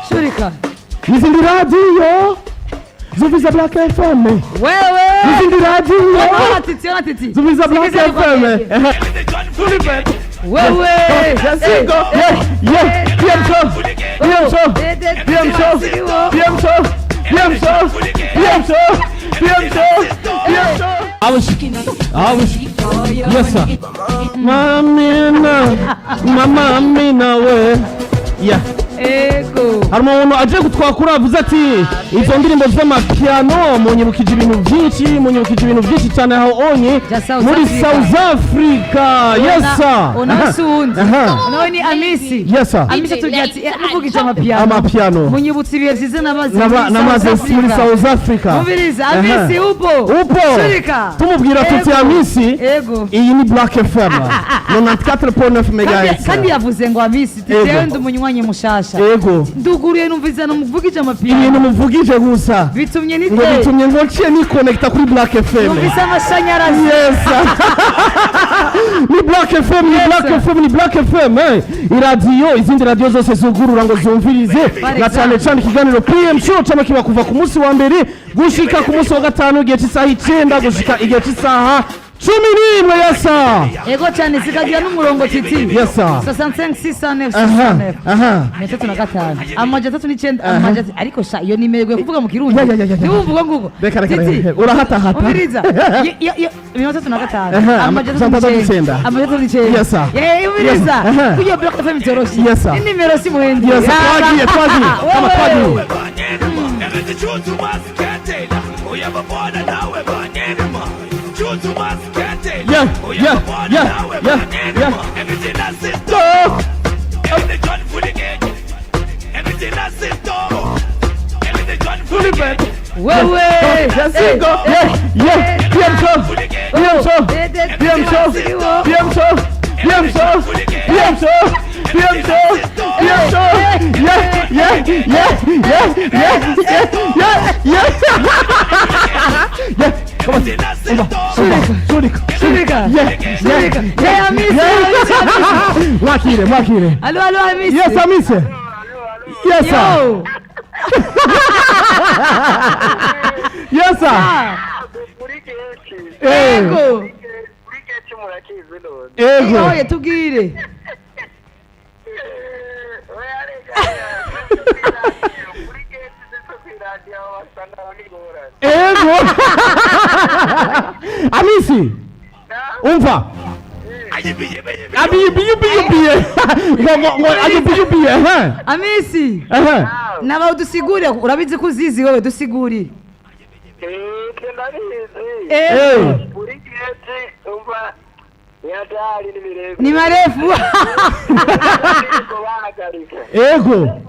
Shurika. Nizindi radio. Zuviza Black FM. Wewe. Nizindi radio. Ona titi. Zuviza Black FM. Wewe. Yasingo. Yeah. Pmshow. I was. Yes, sir. Mama Mina, yeah. Ego. Harimo umuntu aje gutwakura avuze ati izo ndirimbo z'amapiano munyibukije ibintu byinshi cyane aho onye muri South Africa. Yes sir. Onasundi. Nawe ni Amisi. Yes sir. Amisi tugiye ati muvugije amapiano. Munyibutse ibihe byiza namaze muri South Africa. Mubiriza Amisi upo. Shurika. Tumubwira tuti Amisi. Ego. Iyi ni Black FM. 94.9 MHz. Kandi yavuze ngo Amisi titewe ndumunywanyi mushasha. Ego. Nduguriye numviza namuvugije amapiano. Ibintu muvugije gusa. Bitumye ngo nciye ni connecta kuri Black FM. Numvisa amashanyarazi. Yes. Ni Black FM. Iradiyo izindi radio zose zugurura ngo zumvirize. Na cyane ikiganiro Pmshow cyama kiba kuva ku munsi wa mbere gushika ku munsi wa gatanu igihe cy'isaha 9 gushika igihe cy'isaha 11 yasa. Ego cyane zikagira n'umurongo titi. Yasa. 65 609 305. Amaje 39 amaje ariko sha iyo nimero kuvuga mu Kirundi. Niwumvuga nguko. Titi. Urahata hata. Ubiriza. Ya 305. Amaje 39. Amaje 39. Yasa. Ubiriza. Kuyo Black FM toroshi. Yasa. Ni nimero si muhendi. Yasa. Twagiye. Kama twagiye. Yeah. Everything that's it. Everything done fully gate. Everything that's it. Everything done fully gate. Wewe. Yasingo. Yeah. Pmshow. Yeah. Come on. Shurika. Yeah, Amisi. Mwakire. Allo, Amisi. Yes, Amisi. Yes, sir. Yes, sir. Ego. Oye, tugire. Ego. Amisi. Umva. Amisi. Naba udusigure urabizi ko uzizi wowe dusigurire. Ni marefu. Ego.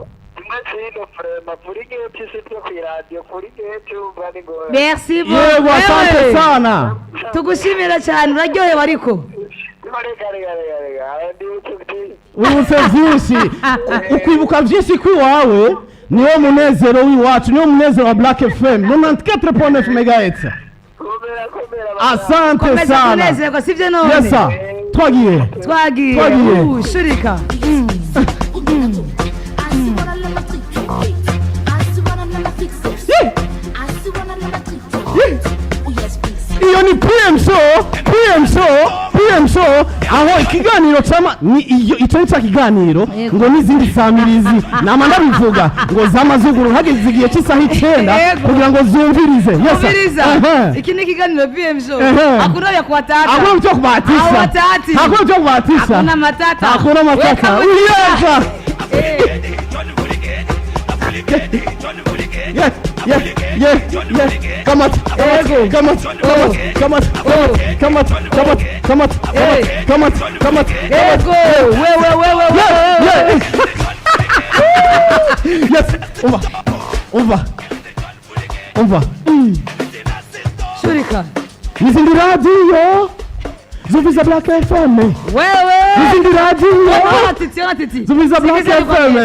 Merci beaucoup. Asante sana. Tugushimira cyane uraryohewe ariko. Ubuze vyinshi. Ukwibuka vyinshi kwiwawe niwo munezero w'iwacu, niwo munezero wa Black FM 94.9 MHz. Asante sana. Kunezerwa sivyo none. Yes sir. Twagiye. Shurika. Iyo ni Pmshow aho ikiganiro chama ni iyo icyo kiganiro ngo nizindi samirizi nama ndabivuga ngo zamazuguru hageze igihe cy'isaha 9 kugira ngo zumvirize. Yes sir. Iki ni ikiganiro Pmshow. Hakuna ya kuwatata. Hakuna cyo kubatisha. Hakuna matata. Uyeza. Yeah. Come on. Ego. Wewe. Yes. Over. Shurika. Nizindi radio. Zuviza Black FM. Wewe. Nizindi radio. Ona titi. Zuviza Black FM.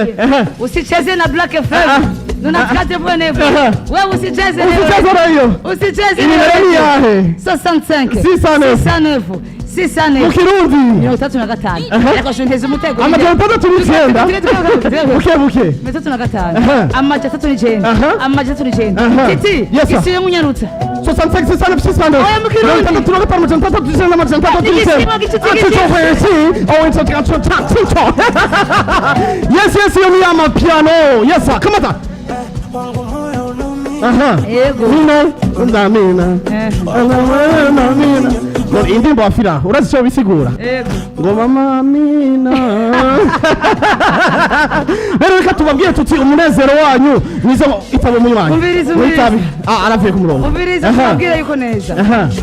Usicheze na Black FM. Nunatikaje bwana hivyo. Wewe usicheze na hiyo. Usicheze na hiyo. 65 609 6 mu kirundi 35 ariko shinteze umutego amajana 39 buke Metatu na gatanu amaja 39 amaja 39 titi isiye munyarutsa 65 69 600 oya mu kirundi yes yo ni amapiano yes kamata yego ndamina ngo indirimbo afira urazi cyo bisigura yego ngo mama mina rero reka tubabwiye tuti umunezero wanyu nizo itabo munywanyi Umviriza aravuye ku murongo umviriza tubabwire yuko neza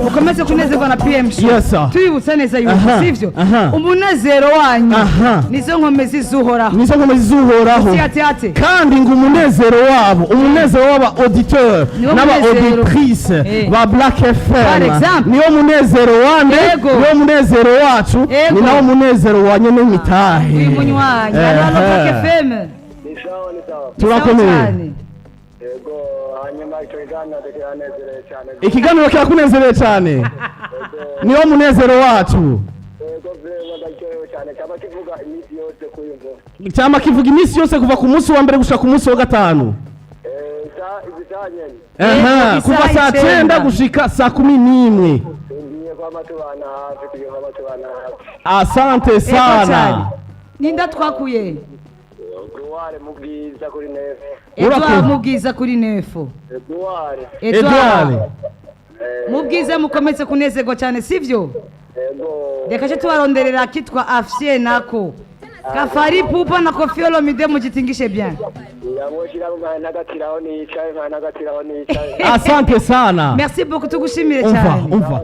ukomeze kunezerwa na Pmshow yes tuyibutsa neza yuko sivyo umunezero wanyu nizo nkomezi zuhoraho ati kandi ngo umunezero w'aba auditeur n'aba auditrice ba Black FM niyo munezero wande niyo munezero wacu ni nawo munezero wanye n'imitahe uyu munywanyi hano Black FM turakomeye yego hanyuma ikiganiro kirakunezereye cyane niyo munezero wacu cyama kivuga iminsi yose kuva ku munsi wa mbere gushika ku munsi wa gatanu kuva saa 9 gushika saa 11 asante sana ninda twakuye Edouard mubwiza kuri nefo Edouard mubwiza mukomeze kunezerwa cyane sivyo reka cyo tubaronderera kitwa afsie nako Kafari pupa na kofiolo mide mujitingishe bien. Asante sana. Merci beaucoup tugushimire cyane. Umva.